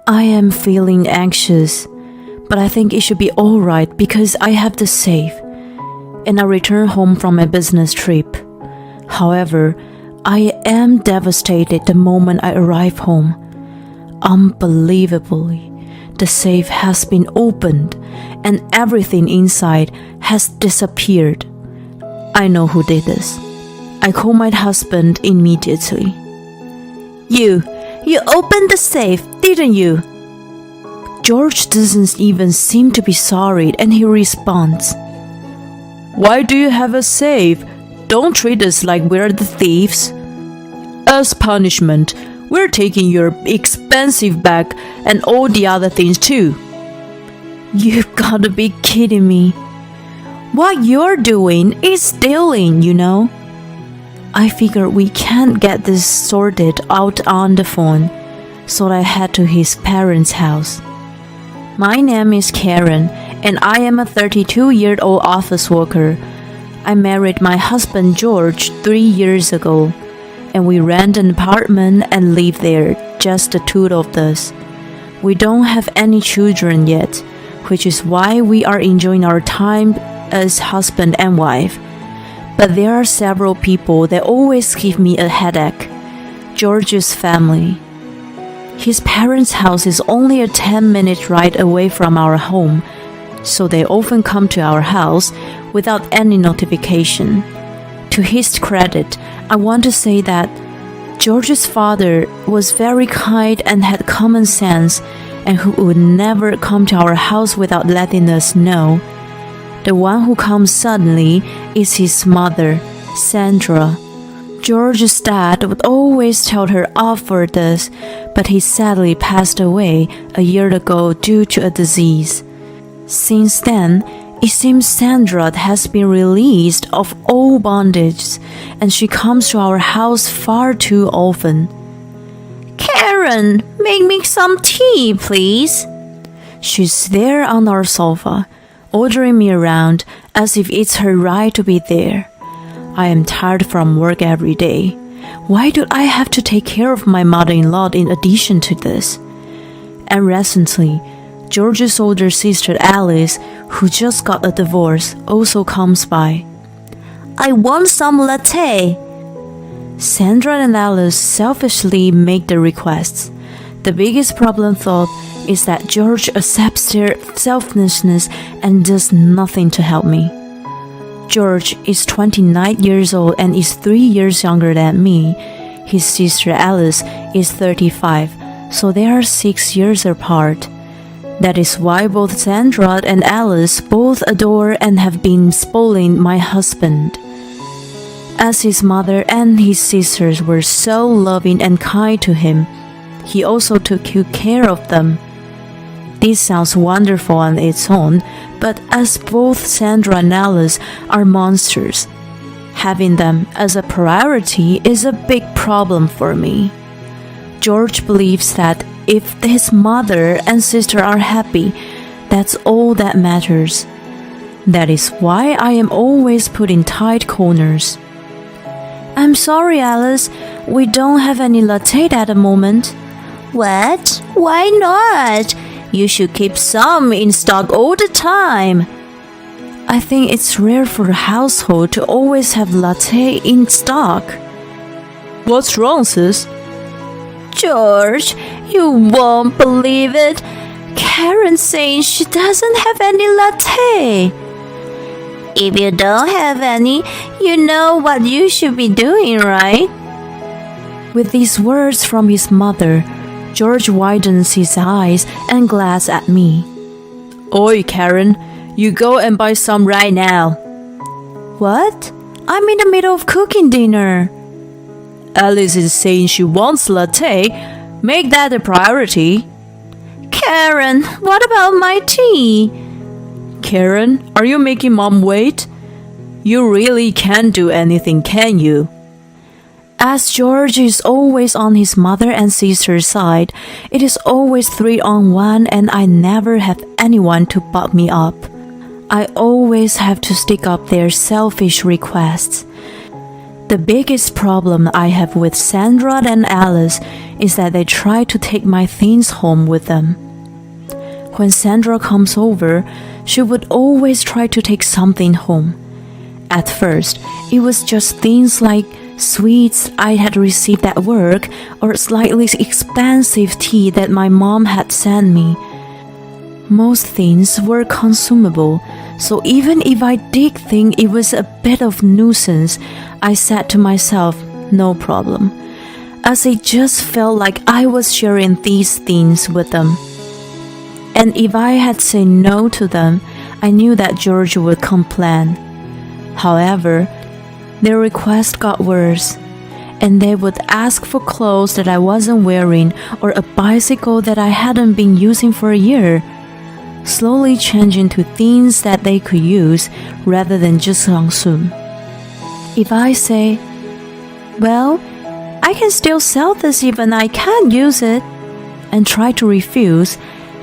I am feeling anxious, but I think it should be alright because I have the safe, and I return home from a business trip. However, I am devastated the moment I arrive home. Unbelievably, the safe has been opened and everything inside has disappeared. I know who did this. I call my husband immediately. You opened the safe, didn't you? George doesn't even seem to be sorry and he responds, Why do you have a safe? Don't treat us like we're the thieves. As punishment, we're taking your expensive bag and all the other things too. You've gotta be kidding me. What you're doing is stealing, you know. I figured we can't get this sorted out on the phone, so I head to his parents' house. My name is Karen, and I am a 32-year-old office worker. I married my husband George 3 years ago, and we rent an apartment and live there, just the two of us. We don't have any children yet, which is why we are enjoying our time as husband and wife. But there are several people that always give me a headache. George's family. His parents' house is only a 10-minute ride away from our home, so they often come to our house without any notification. To his credit, I want to say that George's father was very kind and had common sense and who would never come to our house without letting us know. The one who comes suddenly is his mother, Sandra. George's dad would always tell her off for this, but he sadly passed away a year ago due to a disease. Since then, it seems Sandra has been released of all bondage, and she comes to our house far too often. Karen, make me some tea, please. She's there on our sofa, ordering me around as if it's her right to be there. I am tired from work every day. Why do I have to take care of my mother-in-law in addition to this? And recently, George's older sister Alice, who just got a divorce, also comes by. I want some latte. Sandra and Alice selfishly make the requests. The biggest problem, though, is that George accepts their selfishness and does nothing to help me. George is 29 years old and is 3 years younger than me. His sister Alice is 35, so they are 6 years apart. That is why both Sandra and Alice both adore and have been spoiling my husband. As his mother and his sisters were so loving and kind to him, he also took good care of them. This sounds wonderful on its own, but as both Sandra and Alice are monsters, having them as a priority is a big problem for me. George believes that if his mother and sister are happy, that's all that matters. That is why I am always put in tight corners. I'm sorry, Alice, we don't have any latte at the moment. What? Why not? You should keep some in stock all the time. I think it's rare for a household to always have latte in stock. What's wrong, sis? George, you won't believe it. Karen's saying she doesn't have any latte. If you don't have any, you know what you should be doing, right? With these words from his mother, George widens his eyes and glares at me. Oi, Karen, you go and buy some right now. What? I'm in the middle of cooking dinner. Alice is saying she wants latte. Make that a priority. Karen, what about my tea? Karen, are you making Mom wait? You really can't do anything, can you? As George is always on his mother and sister's side, it is always 3-on-1 and I never have anyone to buck me up. I always have to stick up their selfish requests. The biggest problem I have with Sandra and Alice is that they try to take my things home with them. When Sandra comes over, she would always try to take something home. At first, it was just things like sweets I had received at work or slightly expensive tea that my mom had sent me. Most things were consumable, so even if I did think it was a bit of nuisance, I said to myself, no problem, as it just felt like I was sharing these things with them. And if I had said no to them, I knew that George would complain. However, their request got worse, and they would ask for clothes that I wasn't wearing or a bicycle that I hadn't been using for a year, slowly changing to things that they could use rather than just consume. If I say, well, I can still sell this even I can't use it, and try to refuse,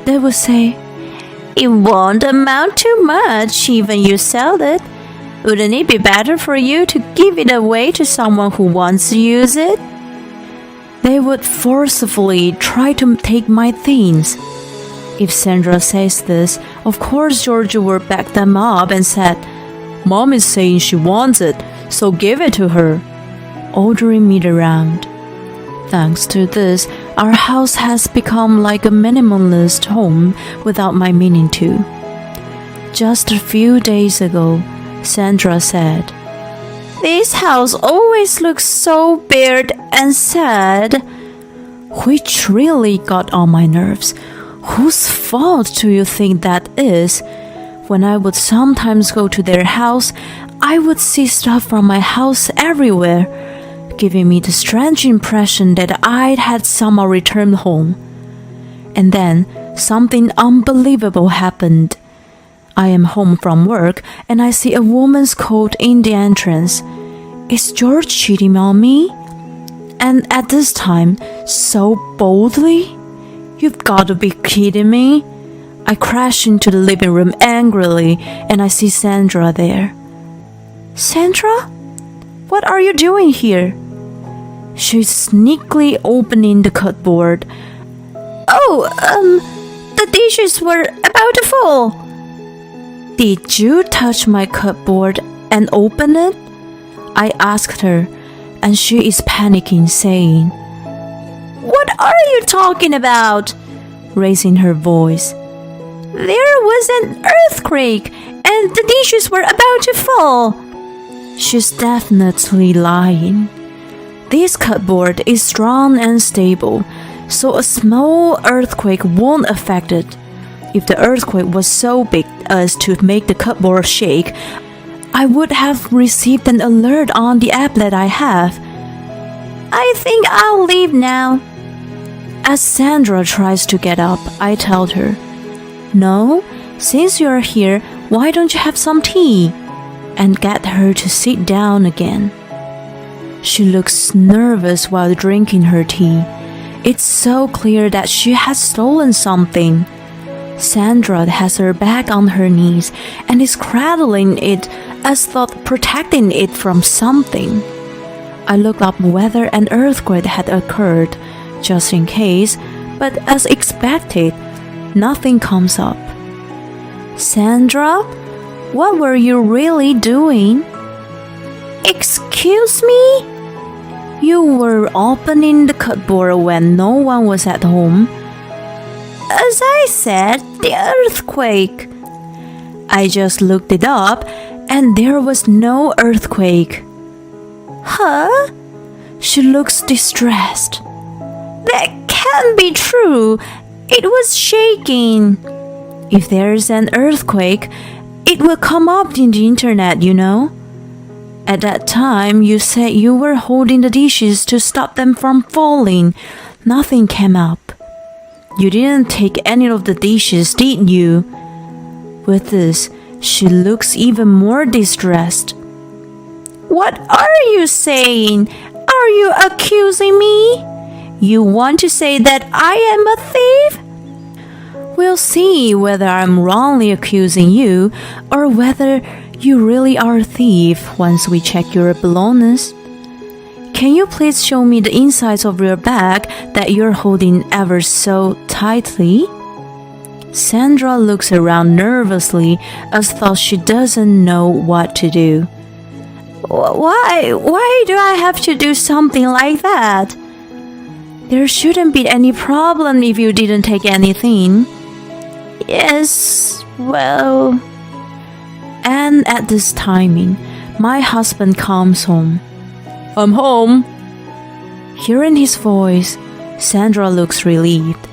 they would say, it won't amount to much even you sell it. Wouldn't it be better for you to give it away to someone who wants to use it? They would forcefully try to take my things. If Sandra says this, of course George would back them up and said, Mom is saying she wants it, so give it to her, ordering me around. Thanks to this, our house has become like a minimalist home without my meaning to. Just a few days ago, Sandra said, this house always looks so bare and sad, which really got on my nerves. Whose fault do you think that is? When I would sometimes go to their house, I would see stuff from my house everywhere, giving me the strange impression that I'd had somehow returned home. And then something unbelievable happened. I am home from work and I see a woman's coat in the entrance. Is George cheating on me? And at this time, so boldly? You've got to be kidding me. I crash into the living room angrily and I see Sandra there. Sandra? What are you doing here? She's sneakily opening the cupboard. The dishes were about to fall. Did you touch my cupboard and open it? I asked her, and she is panicking, saying, What are you talking about? Raising her voice. There was an earthquake, and the dishes were about to fall. She's definitely lying. This cupboard is strong and stable, so a small earthquake won't affect it. If the earthquake was so big as to make the cupboard shake, I would have received an alert on the app that I have. I think I'll leave now. As Sandra tries to get up, I tell her, No, since you're here, why don't you have some tea? And get her to sit down again. She looks nervous while drinking her tea. It's so clear that she has stolen something. Sandra has her bag on her knees and is cradling it as though protecting it from something. I looked up whether an earthquake had occurred, just in case, but as expected, nothing comes up. Sandra, what were you really doing? Excuse me? You were opening the cupboard when no one was at home. As I said, the earthquake. I just looked it up and there was no earthquake. Huh? She looks distressed. That can't be true. It was shaking. If there's an earthquake, it will come up in the internet, you know. At that time, you said you were holding the dishes to stop them from falling. Nothing came up. You didn't take any of the dishes, did you? With this, she looks even more distressed. What are you saying? Are you accusing me? You want to say that I am a thief? We'll see whether I'm wrongly accusing you or whether you really are a thief once we check your belongings. can you please show me the insides of your bag that you're holding ever so tightly? Sandra looks around nervously as though she doesn't know what to do. Why do I have to do something like that? There shouldn't be any problem if you didn't take anything. Yes, well... And at this timing, my husband comes home. I'm home. Hearing his voice, Sandra looks relieved.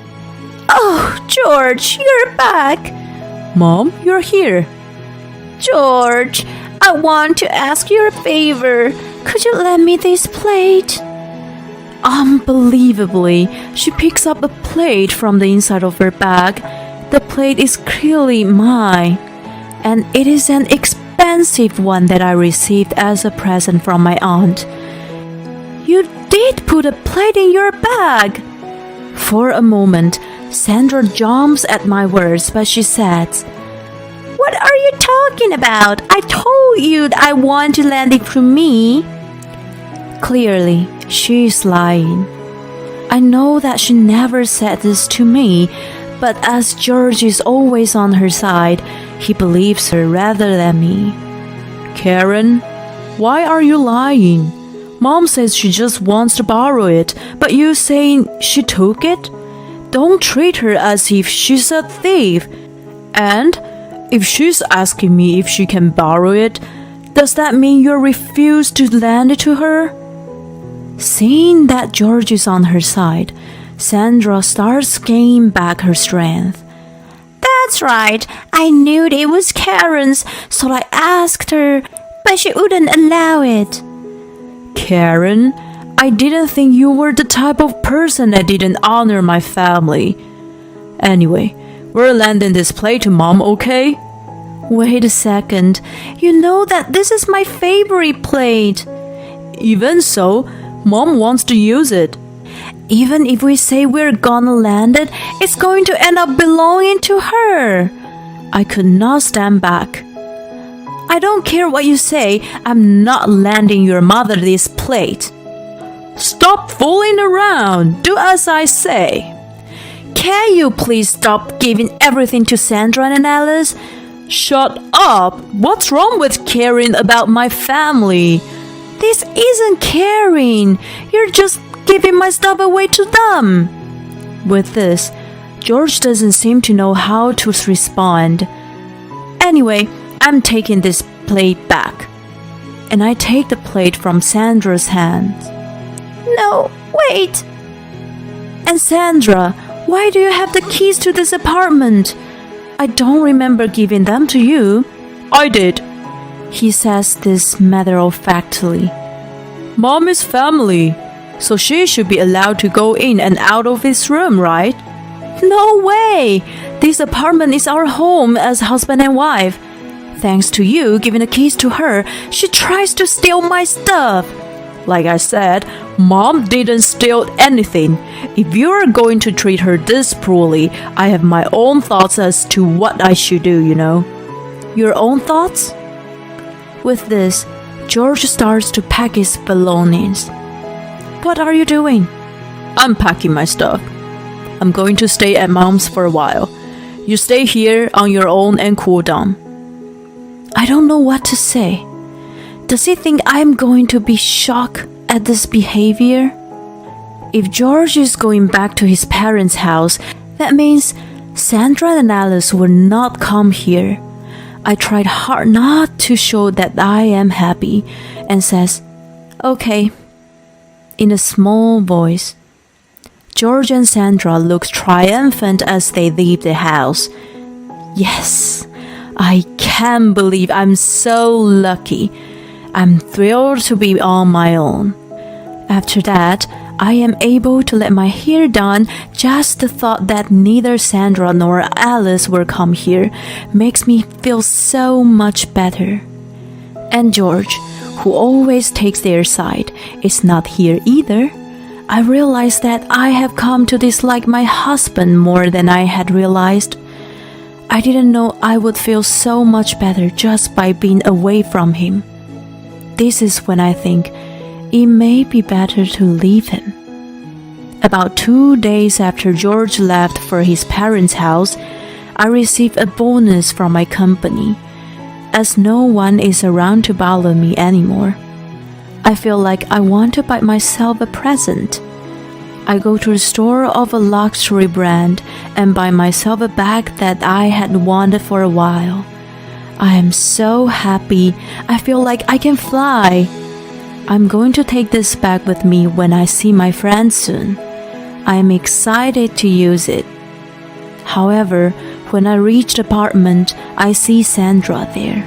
Oh, George, you're back. Mom, you're here. George, I want to ask you a favor. Could you lend me this plate? Unbelievably, she picks up a plate from the inside of her bag. The plate is clearly mine, and it is an expensive one that I received as a present from my aunt. You did put a plate in your bag. For a moment, Sandra jumps at my words, but she says, What are you talking about? I told you I want to lend it to me. Clearly, she is lying. I know that she never said this to me, but as George is always on her side, he believes her rather than me. Karen, why are you lying? Mom says she just wants to borrow it, but you saying she took it? Don't treat her as if she's a thief. And if she's asking me if she can borrow it, does that mean you refuse to lend it to her? Seeing that George is on her side, Sandra starts gaining back her strength. That's right, I knew it was Karen's, so I asked her, but she wouldn't allow it. Karen, I didn't think you were the type of person that didn't honor my family. Anyway, we're lending this plate to Mom, okay? Wait a second, you know that this is my favorite plate. Even so, Mom wants to use it. Even if we say we're gonna lend it, it's going to end up belonging to her. I could not stand back. I don't care what you say, I'm not lending your mother this plate. Stop fooling around, do as I say. Can you please stop giving everything to Sandra and Alice? Shut up! What's wrong with caring about my family? This isn't caring. You're just giving my stuff away to them. With this, George doesn't seem to know how to respond. Anyway, I'm taking this plate back. And I take the plate from Sandra's hands. No, wait. And Sandra, why do you have the keys to this apartment? I don't remember giving them to you. I did. He says this matter-of-factly. Mom is family, so she should be allowed to go in and out of this room, right? No way! This apartment is our home as husband and wife. Thanks to you giving the keys to her, she tries to steal my stuff. Like I said, Mom didn't steal anything. If you're going to treat her this cruelly, I have my own thoughts as to what I should do, you know. Your own thoughts? With this, George starts to pack his belongings. What are you doing? I'm packing my stuff. I'm going to stay at Mom's for a while. You stay here on your own and cool down. I don't know what to say. Does he think I'm going to be shocked at this behavior? If George is going back to his parents' house, that means Sandra and Alice will not come here. I tried hard not to show that I am happy and says, okay, in a small voice. George and Sandra look triumphant as they leave the house. Yes, I can't believe I'm so lucky. I'm thrilled to be on my own. After that, I am able to let my hair down. Just the thought that neither Sandra nor Alice will come here makes me feel so much better. And George, who always takes their side, is not here either. I realize that I have come to dislike my husband more than I had realized. I didn't know I would feel so much better just by being away from him. This is when I think it may be better to leave him. About 2 days after George left for his parents' house, I received a bonus from my company, as no one is around to bother me anymore. I feel like I want to buy myself a present. I go to a store of a luxury brand and buy myself a bag that I had wanted for a while. I am so happy. I feel like I can fly. I'm going to take this bag with me when I see my friends soon. I am excited to use it. However, when I reach the apartment, I see Sandra there.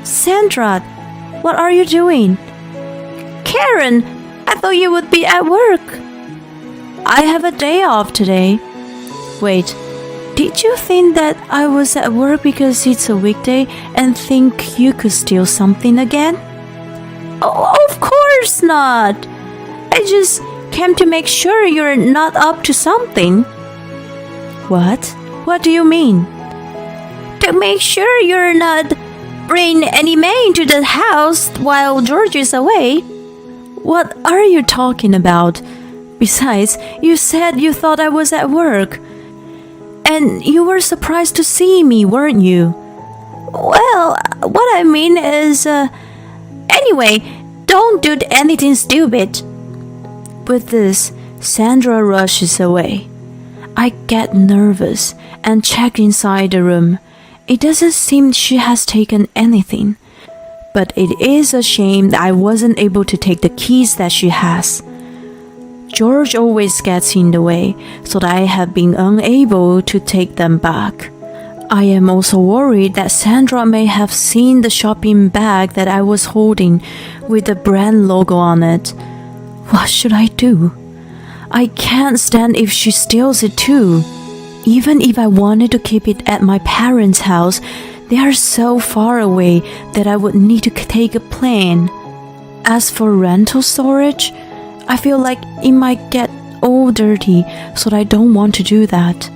Sandra, what are you doing? Karen, I thought you would be at work. I have a day off today. Wait, did you think that I was at work because it's a weekday and think you could steal something again? Oh, of course not. I just came to make sure you're not up to something. What? What do you mean? To make sure you're not bringing any men to the house while George is away. What are you talking about? Besides, you said you thought I was at work. And you were surprised to see me, weren't you? Well, what I mean is, anyway, don't do anything stupid. With this, Sandra rushes away. I get nervous and check inside the room. It doesn't seem she has taken anything. But it is a shame that I wasn't able to take the keys that she has. George always gets in the way, so that I have been unable to take them back. I am also worried that Sandra may have seen the shopping bag that I was holding with the brand logo on it. What should I do? I can't stand if she steals it too. Even if I wanted to keep it at my parents' house, they are so far away that I would need to take a plane. As for rental storage, I feel like it might get all dirty, so I don't want to do that.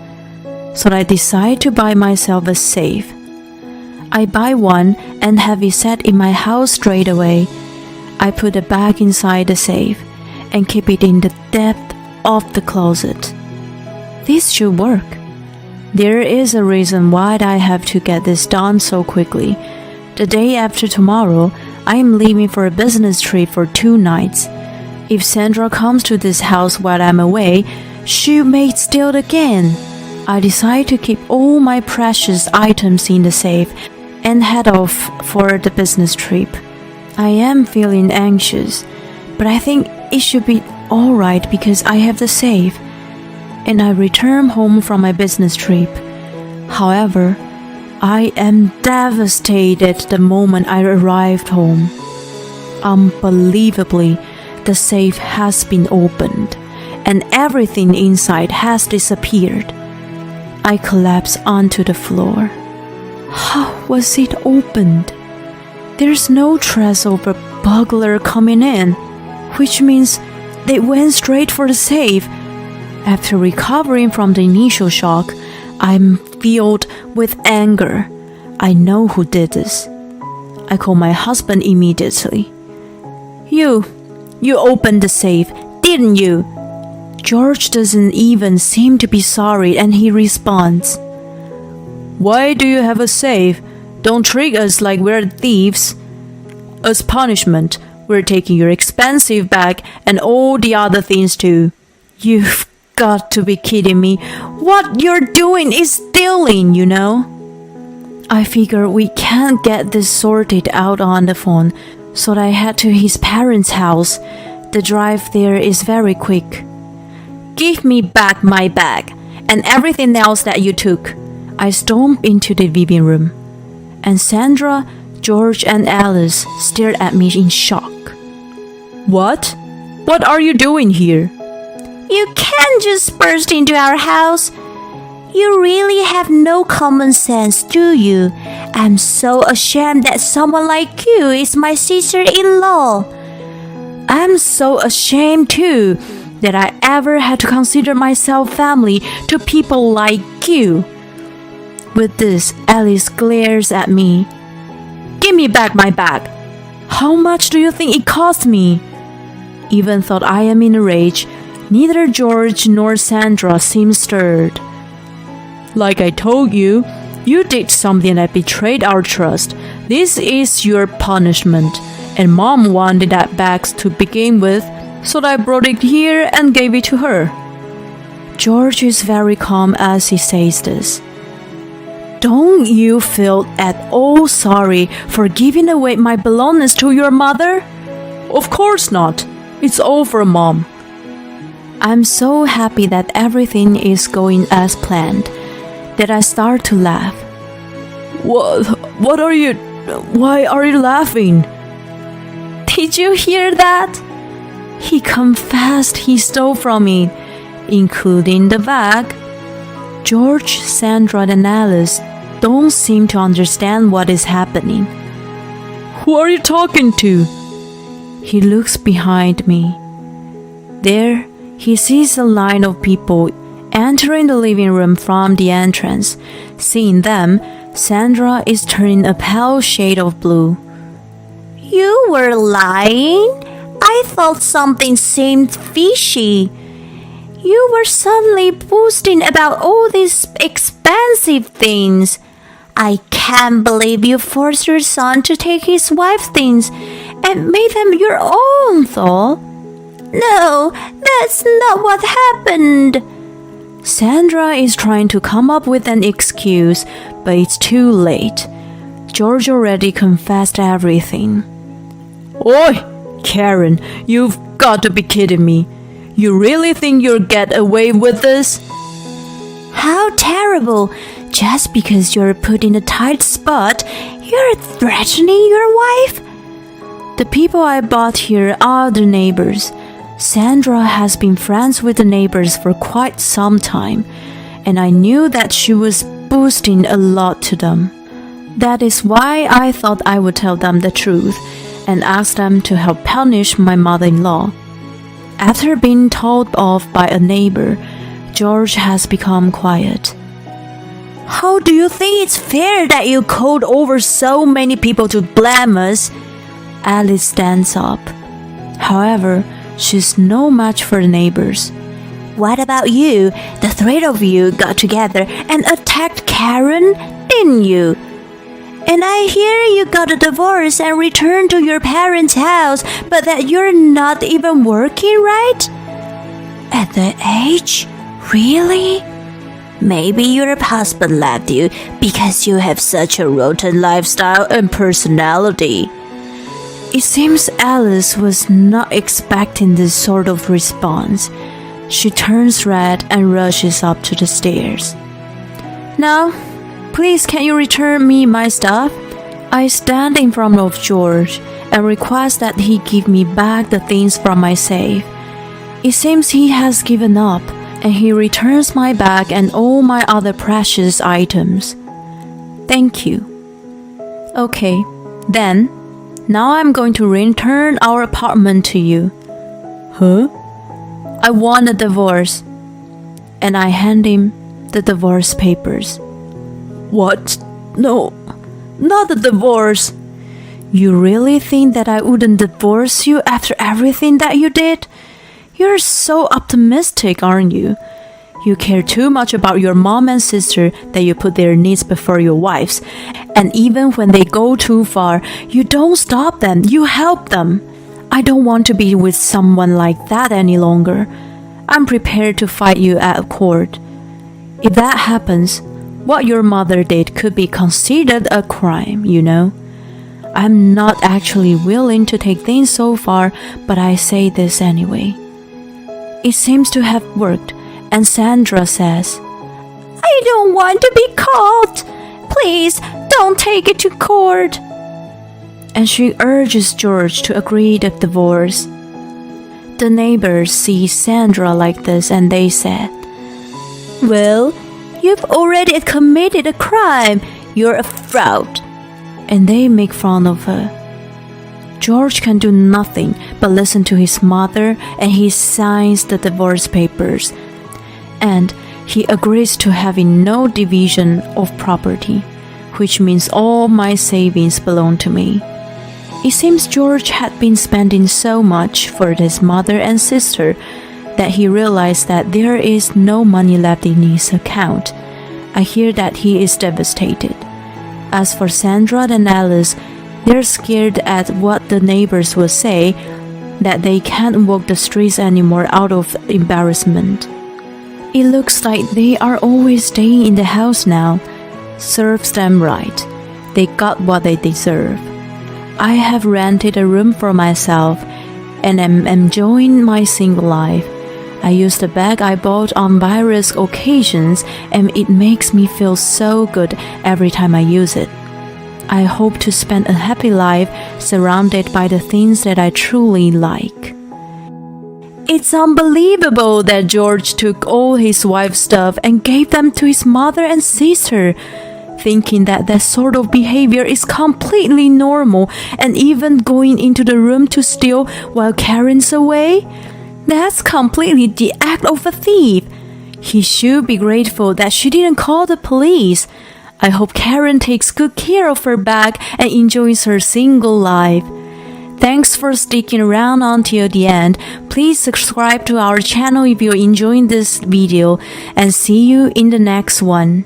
So I decide to buy myself a safe. I buy one and have it set in my house straight away. I put the bag inside the safe and keep it in the depth of the closet. This should work. There is a reason why I have to get this done so quickly. The day after tomorrow, I am leaving for a business trip for 2 nights. If Sandra comes to this house while I'm away, she may steal it again. I decide to keep all my precious items in the safe and head off for the business trip. I am feeling anxious, but I think it should be alright because I have the safe. And I return home from my business trip. However, I am devastated the moment I arrived home. Unbelievably, the safe has been opened, and everything inside has disappeared. I collapse onto the floor. How was it opened? There's no trace of a burglar coming in, which means they went straight for the safe. After recovering from the initial shock, I'm filled with anger. I know who did this. I call my husband immediately. You opened the safe, didn't you? George doesn't even seem to be sorry, and he responds, Why do you have a safe? Don't treat us like we're thieves. As punishment, we're taking your expensive bag and all the other things too. You've got to be kidding me. What you're doing is stealing, you know. I figure we can't get this sorted out on the phone, so I head to his parents' house. The drive there is very quick. Give me back my bag and everything else that you took. I storm into the living room, and Sandra, George, and Alice stared at me in shock. What? What are you doing here? You can't just burst into our house. You really have no common sense, do you? I'm so ashamed that someone like you is my sister-in-law. I'm so ashamed too that I ever had to consider myself family to people like you. With this, Alice glares at me. Give me back my bag. How much do you think it cost me? Even though I am in a rage, neither George nor Sandra seem stirred. Like I told you, you did something that betrayed our trust. This is your punishment. And Mom wanted that bag to begin with, so I brought it here and gave it to her. George is very calm as he says this. Don't you feel at all sorry for giving away my belongings to your mother? Of course not. It's all for Mom. I'm so happy that everything is going as planned that I start to laugh. What are you... Why are you laughing? Did you hear that? He confessed he stole from me, including the bag. George, Sandra, and Alice don't seem to understand what is happening. Who are you talking to? He looks behind me. There, he sees a line of people entering the living room from the entrance. Seeing them, Sandra is turning a pale shade of blue. You were lying? I thought something seemed fishy. You were suddenly boasting about all these expensive things. I can't believe you forced your son to take his wife's things and made them your own, though. No, that's not what happened. Sandra is trying to come up with an excuse, but it's too late. George already confessed everything. Oi, Karen, you've got to be kidding me. You really think you'll get away with this? How terrible! Just because you're put in a tight spot, you're threatening your wife? The people I bought here are the neighbors. Sandra has been friends with the neighbors for quite some time, and I knew that she was boasting a lot to them. That is why I thought I would tell them the truth and ask them to help punish my mother-in-law. After being told off by a neighbor, George has become quiet. How do you think it's fair that you called over so many people to blame us? Alice stands up. However, she's no match for the neighbors. What about you? The three of you got together and attacked Karen, didn't you? And I hear you got a divorce and returned to your parents' house, but that you're not even working, right? At that age? Really? Maybe your husband left you because you have such a rotten lifestyle and personality. It seems Alice was not expecting this sort of response. She turns red and rushes up to the stairs. Now, please can you return me my stuff? I stand in front of George and request that he give me back the things from my safe. It seems he has given up, and he returns my bag and all my other precious items. Thank you. Okay, then, now I'm going to return our apartment to you. Huh? I want a divorce. And I hand him the divorce papers. What? No, not a divorce. You really think that I wouldn't divorce you after everything that you did? You're so optimistic, aren't you? You care too much about your mom and sister that you put their needs before your wife's. And even when they go too far, you don't stop them, you help them. I don't want to be with someone like that any longer. I'm prepared to fight you at court. If that happens, what your mother did could be considered a crime, you know. I'm not actually willing to take things so far, but I say this anyway. It seems to have worked, and Sandra says, I don't want to be caught. Please, don't take it to court. And she urges George to agree to divorce. The neighbors see Sandra like this and they said, Well, you've already committed a crime. You're a fraud. And they make fun of her. George can do nothing but listen to his mother, and he signs the divorce papers. And he agrees to having no division of property, which means all my savings belong to me. It seems George had been spending so much for his mother and sister that he realized that there is no money left in his account. I hear that he is devastated. As for Sandra and Alice, they're scared at what the neighbors will say, that they can't walk the streets anymore out of embarrassment. It looks like they are always staying in the house now. Serves them right. They got what they deserve. I have rented a room for myself and am enjoying my single life. I use the bag I bought on various occasions and it makes me feel so good every time I use it. I hope to spend a happy life surrounded by the things that I truly like. It's unbelievable that George took all his wife's stuff and gave them to his mother and sister, thinking that sort of behavior is completely normal, and even going into the room to steal while Karen's away? That's completely the act of a thief. He should be grateful that she didn't call the police. I hope Karen takes good care of her bag and enjoys her single life. Thanks for sticking around until the end. Please subscribe to our channel if you're enjoying this video, and see you in the next one.